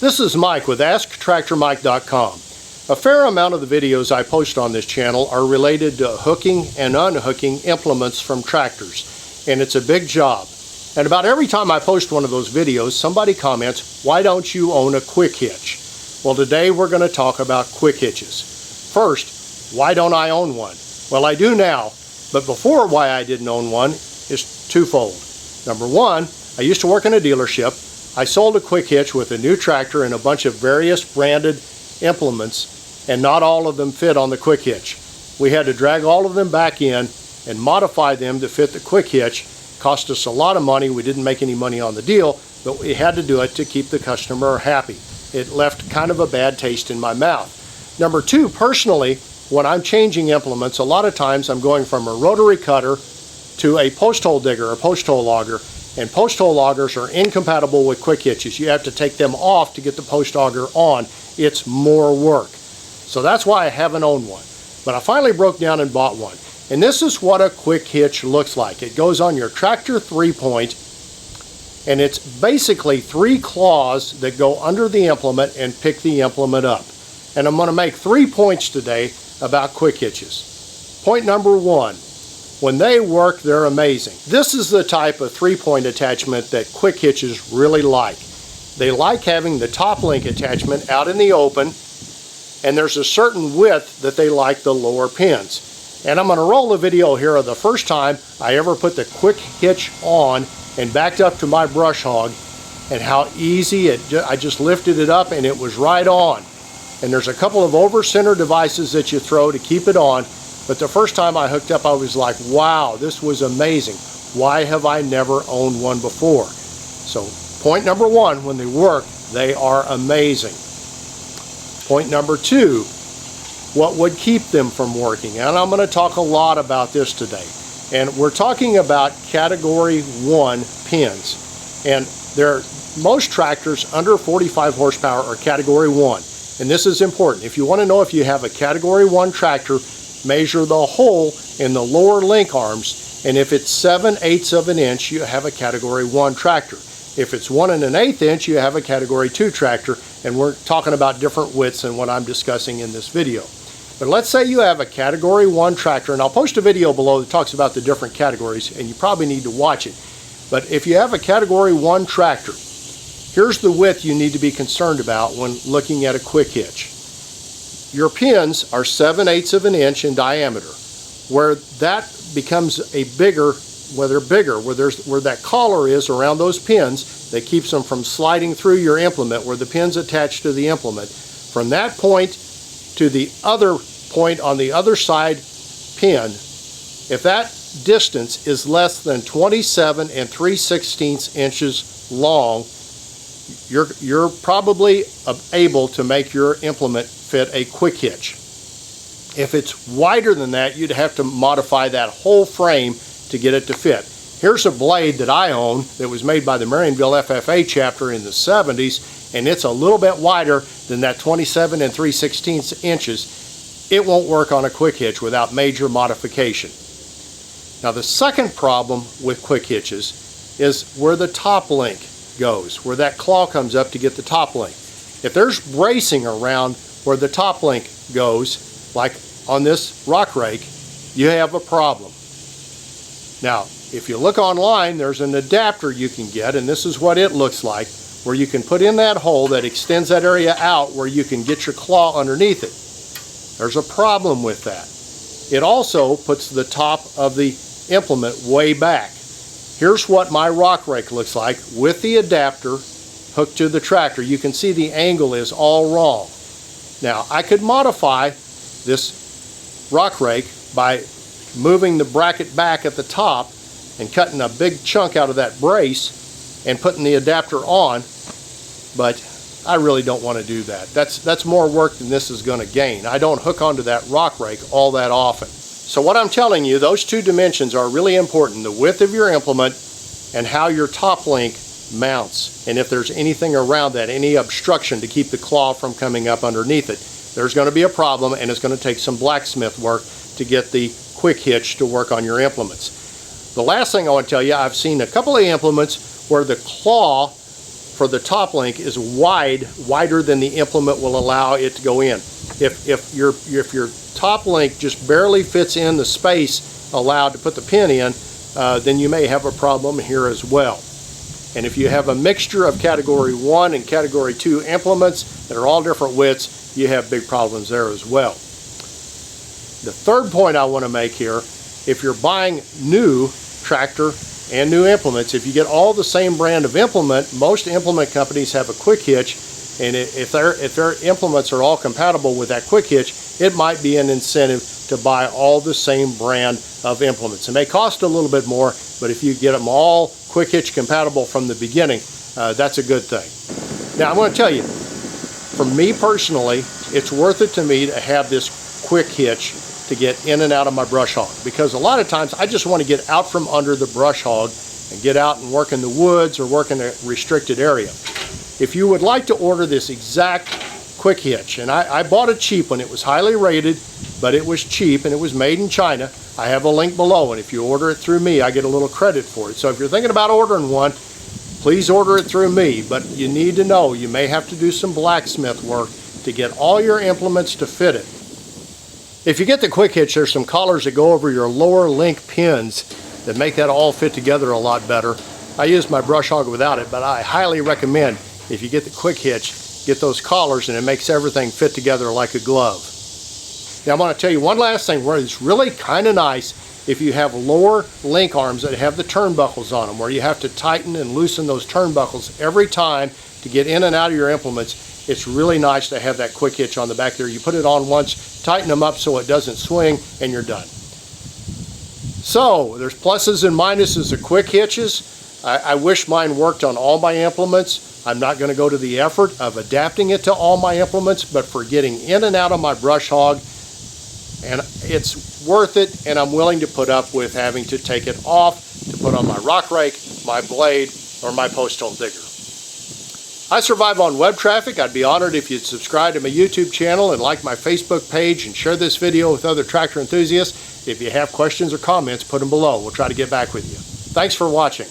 This is Mike with AskTractorMike.com. A fair amount of the videos I post on this channel are related to hooking and unhooking implements from tractors, and it's a big job. And about every time I post one of those videos, somebody comments, "Why don't you own a quick hitch?" Well, today we're going to talk about quick hitches. First, why don't I own one? Well, I do now, but before why I didn't own one is twofold. Number one, I used to work in a dealership. I sold a quick hitch with a new tractor and a bunch of various branded implements, and not all of them fit on the quick hitch. We had to drag all of them back in and modify them to fit the quick hitch. Cost us a lot of money. We didn't make any money on the deal, but we had to do it to keep the customer happy. It left kind of a bad taste in my mouth. Number two, personally, when I'm changing implements, a lot of times I'm going from a rotary cutter to a post hole digger or post hole auger, and post hole augers are incompatible with quick hitches. You have to take them off to get the post auger on. It's more work. So that's why I haven't owned one. But I finally broke down and bought one. And this is what a quick hitch looks like. It goes on your tractor 3-point, and it's basically 3 claws that go under the implement and pick the implement up. And I'm going to make 3 points today about quick hitches. Point number one. When they work, they're amazing. This is the type of 3-point attachment that quick hitches really like. They like having the top link attachment out in the open, and there's a certain width that they like the lower pins. And I'm going to roll the video here of the first time I ever put the quick hitch on and backed up to my brush hog, and how easy I just lifted it up and it was right on. And there's a couple of over-center devices that you throw to keep it on. But the first time I hooked up, I was like, wow, this was amazing. Why have I never owned one before? So point number one, when they work, they are amazing. Point number two, what would keep them from working? And I'm going to talk a lot about this today. And we're talking about category 1 pins. And most tractors under 45 horsepower are category 1. And this is important. If you want to know if you have a category 1 tractor, measure the hole in the lower link arms, and if it's 7/8 of an inch, you have a category 1 tractor. If it's 1 1/8 inch, you have a category 2 tractor, and we're talking about different widths than what I'm discussing in this video. But let's say you have a category 1 tractor, and I'll post a video below that talks about the different categories, and you probably need to watch it. But if you have a category 1 tractor, here's the width you need to be concerned about when looking at a quick hitch. Your pins are 7/8 of an inch in diameter. Where that becomes where that collar is around those pins that keeps them from sliding through your implement, where the pin's attached to the implement, from that point to the other point on the other side pin, if that distance is less than 27 3/16 inches long, you're probably able to make your implement fit a quick hitch. If it's wider than that, you'd have to modify that whole frame to get it to fit. Here's a blade that I own that was made by the Marionville FFA chapter in the 70s, and it's a little bit wider than that 27 3/16 inches. It won't work on a quick hitch without major modification. Now, the second problem with quick hitches is where the top link goes, where that claw comes up to get the top link. If there's bracing around where the top link goes, like on this rock rake, you have a problem. Now, if you look online, there's an adapter you can get, and this is what it looks like, where you can put in that hole that extends that area out where you can get your claw underneath it. There's a problem with that. It also puts the top of the implement way back. Here's what my rock rake looks like with the adapter hooked to the tractor. You can see the angle is all wrong. Now, I could modify this rock rake by moving the bracket back at the top and cutting a big chunk out of that brace and putting the adapter on, but I really don't want to do that. That's more work than this is going to gain. I don't hook onto that rock rake all that often. So what I'm telling you, those two dimensions are really important: the width of your implement and how your top link mounts, and if there's anything around that, any obstruction to keep the claw from coming up underneath it, there's going to be a problem, and it's going to take some blacksmith work to get the quick hitch to work on your implements. The last thing I want to tell you, I've seen a couple of implements where the claw for the top link is wider than the implement will allow it to go in. If your top link just barely fits in the space allowed to put the pin in, then you may have a problem here as well. And if you have a mixture of category 1 and category 2 implements that are all different widths, you have big problems there as well. The third point I want to make here, if you're buying new tractor and new implements, if you get all the same brand of implement, most implement companies have a quick hitch, and if their implements are all compatible with that quick hitch, it might be an incentive to buy all the same brand of implements. It may cost a little bit more, but if you get them all quick hitch compatible from the beginning, that's a good thing. Now I'm going to tell you, for me personally, it's worth it to me to have this quick hitch to get in and out of my brush hog, because a lot of times I just want to get out from under the brush hog and get out and work in the woods or work in a restricted area. If you would like to order this exact quick hitch, and I bought it cheap when it was highly rated, but it was cheap and it was made in China. I have a link below, and if you order it through me, I get a little credit for it. So if you're thinking about ordering one, please order it through me, but you need to know you may have to do some blacksmith work to get all your implements to fit it. If you get the quick hitch, there's some collars that go over your lower link pins that make that all fit together a lot better. I use my brush hog without it, but I highly recommend, if you get the quick hitch, get those collars, and it makes everything fit together like a glove. Now I'm going to tell you one last thing where it's really kind of nice if you have lower link arms that have the turnbuckles on them, where you have to tighten and loosen those turnbuckles every time to get in and out of your implements. It's really nice to have that quick hitch on the back there. You put it on once, tighten them up so it doesn't swing, and you're done. So there's pluses and minuses of quick hitches. I wish mine worked on all my implements. I'm not going to go to the effort of adapting it to all my implements, but for getting in and out of my brush hog, and it's worth it, and I'm willing to put up with having to take it off to put on my rock rake, my blade, or my post hole digger. I survive on web traffic. I'd be honored if you'd subscribe to my YouTube channel and like my Facebook page and share this video with other tractor enthusiasts. If you have questions or comments, put them below. We'll try to get back with you. Thanks for watching.